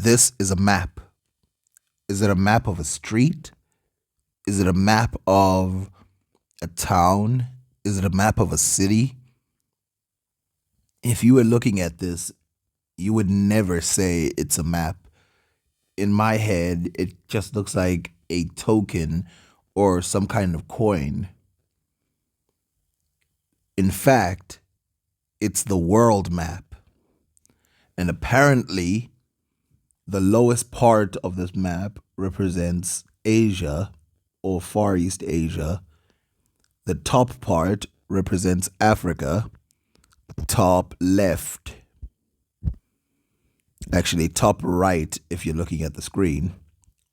this is a map. Is it a map of a street? Is it a map of a town? Is it a map of a city? If you were looking at this, you would never say it's a map. In my head, it just looks like a token or some kind of coin. In fact, it's the world map. And apparently, the lowest part of this map represents Asia or Far East Asia. The top part represents Africa. Top left, actually, top right, if you're looking at the screen,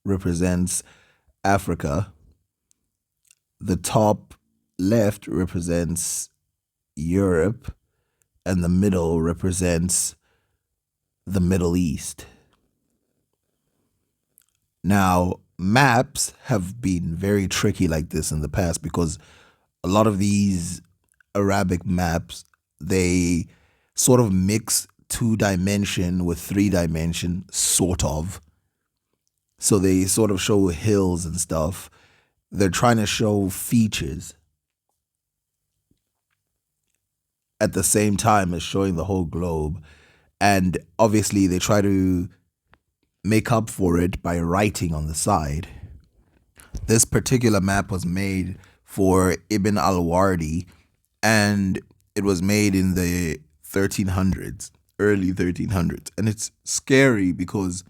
represents Africa. The top left represents Europe, and the middle represents the Middle East. Now, maps have been very tricky like this in the past because a lot of these Arabic maps, they sort of mix 2 dimension with 3 dimension, sort of. So they sort of show hills and stuff. They're trying to show features at the same time as showing the whole globe. And obviously, they try to make up for it by writing on the side. This particular map was made for Ibn al-Wardi, and it was made in the 1300s, early 1300s. And it's scary because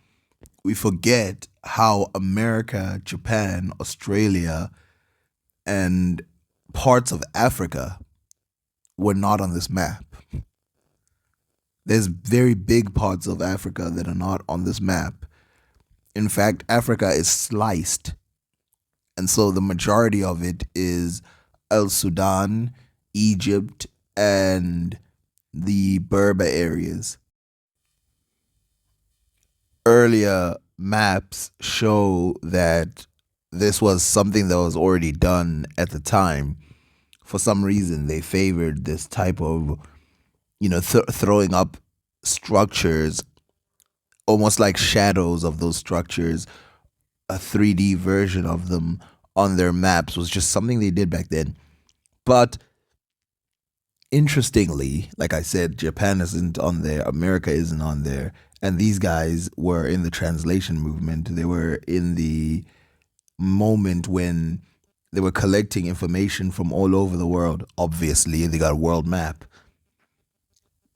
we forget how America, Japan, Australia, and parts of Africa were not on this map. There's very big parts of Africa that are not on this map. In fact, Africa is sliced. And so the majority of it is El Sudan, Egypt, and the Berber areas. Earlier maps show that this was something that was already done at the time. For some reason, they favored this type of, throwing up structures, almost like shadows of those structures. A 3D version of them on their maps was just something they did back then. But interestingly, like I said, Japan isn't on there, America isn't on there, and these guys were in the translation movement. They were in the moment when they were collecting information from all over the world. Obviously, they got a world map.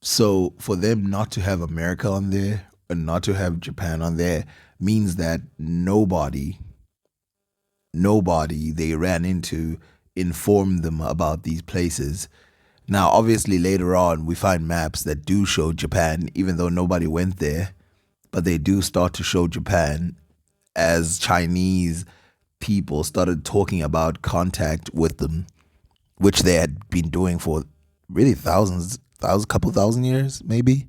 So for them not to have America on there and not to have Japan on there means that nobody they ran into informed them about these places. Now, obviously, later on, we find maps that do show Japan, even though nobody went there, but they do start to show Japan as Chinese people started talking about contact with them, which they had been doing for really couple thousand years, maybe.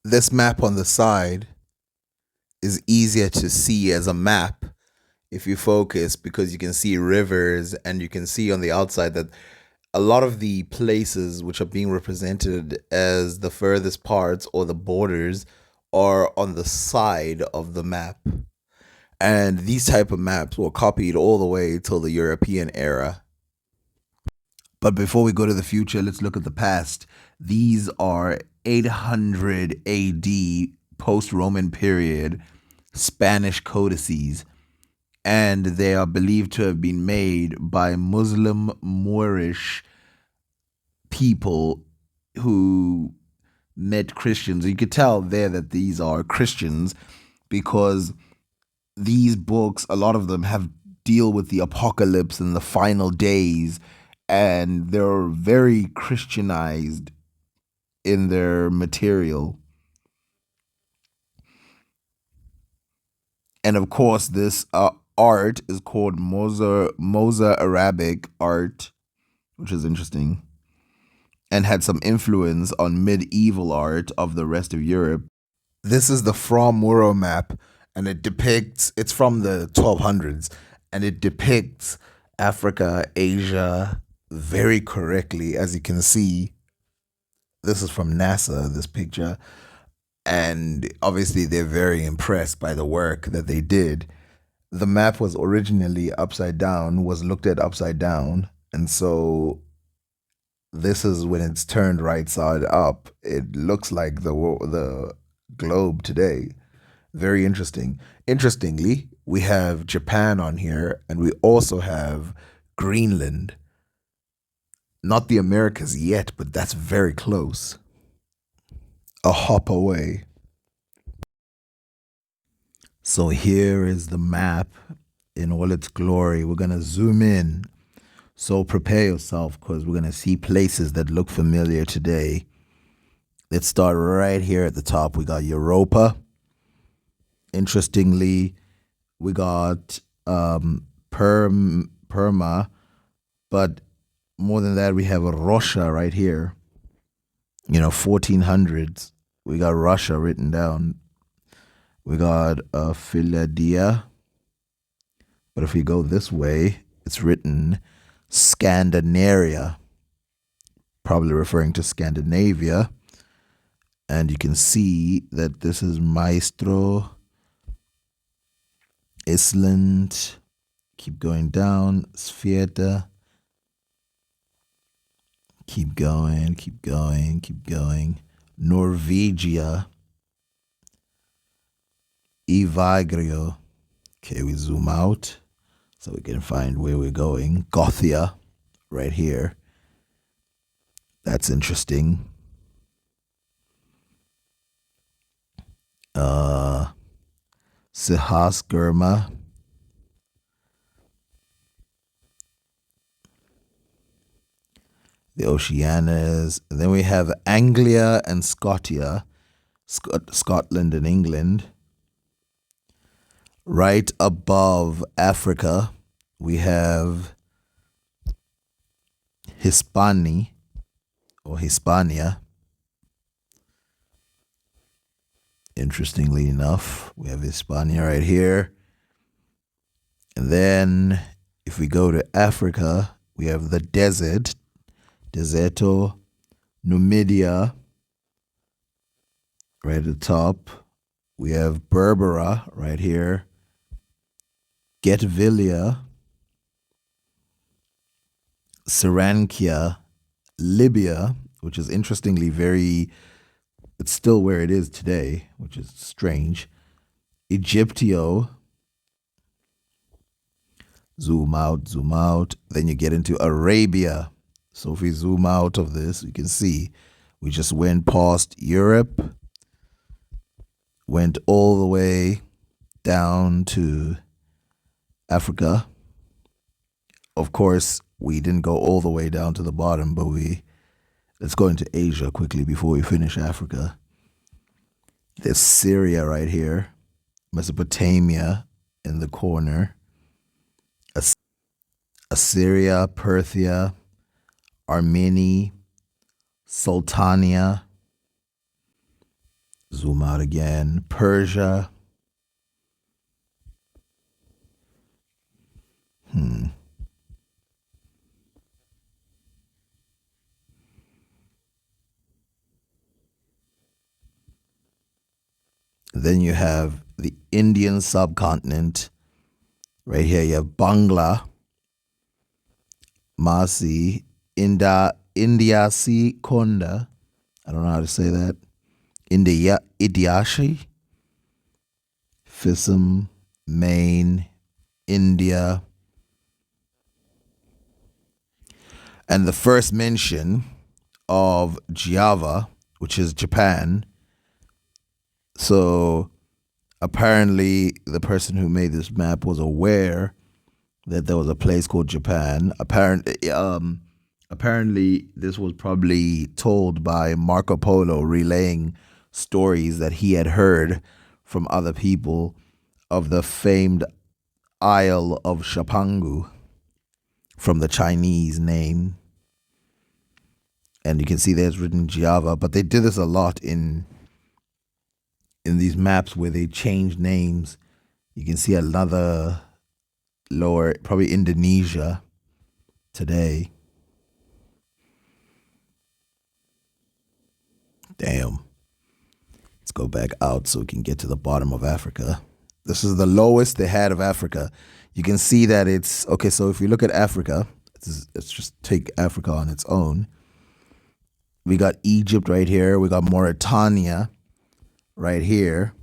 This map on the side is easier to see as a map if you focus because you can see rivers and you can see on the outside that a lot of the places which are being represented as the furthest parts or the borders are on the side of the map. And these type of maps were copied all the way till the European era. But before we go to the future, let's look at the past. These are 800 AD, post-Roman period, Spanish codices, and they are believed to have been made by Muslim Moorish people who met Christians. You could tell there that these are Christians because these books, a lot of them have deal with the apocalypse and the final days, and they're very Christianized in their material. And of course, this art is called Arabic art, which is interesting, and had some influence on medieval art of the rest of Europe. This is the From Muro map, and it's from the 1200s, and it depicts Africa, Asia very correctly, as you can see. This is from NASA, this picture. And obviously, they're very impressed by the work that they did. The map was originally upside down, was looked at upside down. And so this is when it's turned right side up. It looks like the globe today. Very interesting. Interestingly, we have Japan on here, and we also have Greenland. Not the Americas yet, but that's very close. A hop away. So here is the map in all its glory. We're going to zoom in. So prepare yourself because we're going to see places that look familiar today. Let's start right here at the top. We got Europa. Interestingly, we got Perma, but more than that, we have Russia right here. 1400s. We got Russia written down. We got Philadelphia. But if we go this way, it's written Scandinavia, probably referring to Scandinavia. And you can see that this is Maestro, Iceland. Keep going down, Sveta. Keep going, keep going, keep going. Norvegia, Evagrio. Okay, we zoom out so we can find where we're going. Gothia, right here. That's interesting. Sahasgerma. The Oceanias. And then we have Anglia and Scotia, Scotland and England. Right above Africa, we have Hispania or Hispania. Interestingly enough, we have Hispania right here. And then if we go to Africa, we have the desert, Deserto, Numidia, right at the top. We have Berbera right here, Getvilia, Sarankia, Libya, which is interestingly it's still where it is today, which is strange. Egyptio, zoom out. Then you get into Arabia. So if we zoom out of this, you can see we just went past Europe, went all the way down to Africa. Of course, we didn't go all the way down to the bottom, but let's go into Asia quickly before we finish Africa. There's Syria right here, Mesopotamia in the corner, Assyria, Perthia, Armenia, Sultania. Zoom out again, Persia. Then you have the Indian subcontinent. Right here you have Bangla, Masi, Indiasi Konda. I don't know how to say that. India, Idiashi, Fisum, Maine, India. And the first mention of Java, which is Japan. So apparently the person who made this map was aware that there was a place called Japan. Apparently this was probably told by Marco Polo relaying stories that he had heard from other people of the famed Isle of Shapangu from the Chinese name. And you can see there's written Java, but they did this a lot in these maps where they change names. You can see another lower, probably Indonesia today. Damn. Let's go back out so we can get to the bottom of Africa. This is the lowest they had of Africa. You can see that it's okay. So if you look at Africa, let's just take Africa on its own. We got Egypt right here. We got Mauritania right here.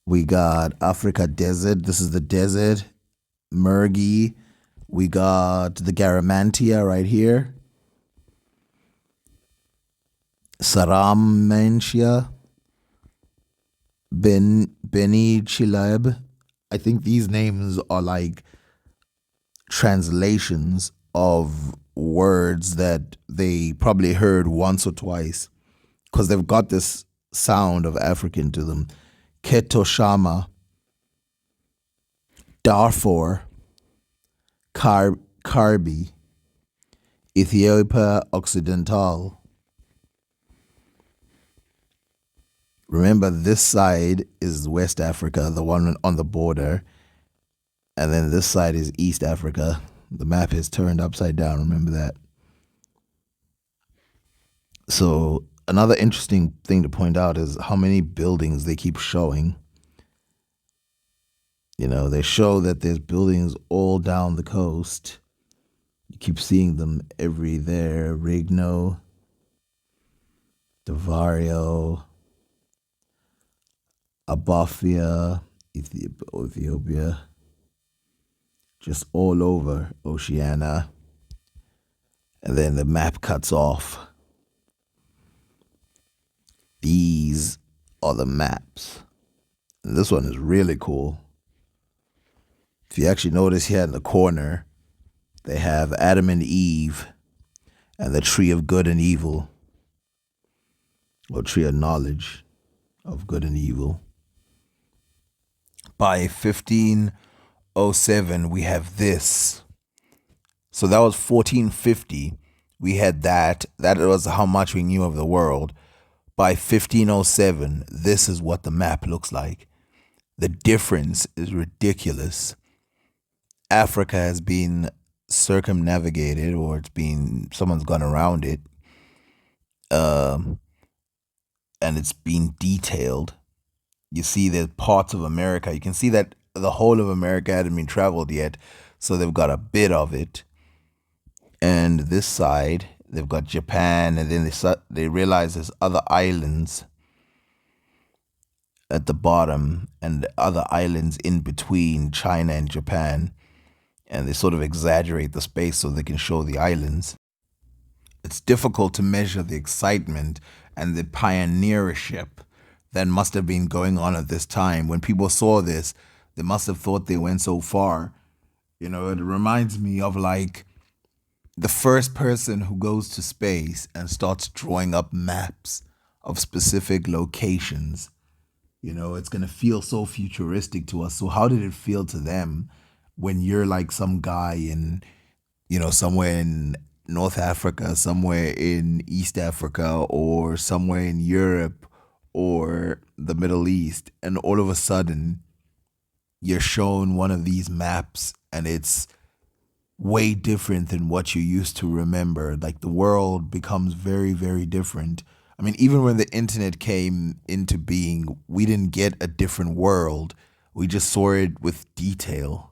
We got Africa desert. This is the desert. Mergi. We got the Garamantia right here. Saramentia. Beni Chileb. I think these names are like translations of words that they probably heard once or twice because they've got this sound of African to them. Ketoshama, Darfur, Karbi, Ethiopia Occidental. Remember, this side is West Africa, the one on the border, and then this side is East Africa. The map is turned upside down, remember that. So another interesting thing to point out is how many buildings they keep showing. You know, they show that there's buildings all down the coast. You keep seeing them every there. Rigno, Davario, Abafia, Ethiopia, just all over Oceania. And then the map cuts off. These are the maps. And this one is really cool. If you actually notice here in the corner, they have Adam and Eve and the tree of good and evil, or tree of knowledge of good and evil. By 1507, we have this. So that was 1450. We had that. That was how much we knew of the world. By 1507, this is what the map looks like. The difference is ridiculous. Africa has been circumnavigated, or someone's gone around it, and it's been detailed. You see there's parts of America. You can see that the whole of America hadn't been traveled yet, so they've got a bit of it. And this side, they've got Japan, and then they realize there's other islands at the bottom and other islands in between China and Japan. And they sort of exaggerate the space so they can show the islands. It's difficult to measure the excitement and the pioneership that must have been going on at this time. When people saw this, they must have thought they went so far. You know, it reminds me of like the first person who goes to space and starts drawing up maps of specific locations. You know, it's going to feel so futuristic to us. So how did it feel to them when you're like some guy in, somewhere in North Africa, somewhere in East Africa, or somewhere in Europe or the Middle East, and all of a sudden you're shown one of these maps and it's way different than what you used to remember. Like the world becomes very, very different. I mean, even when the internet came into being, we didn't get a different world. We just saw it with detail.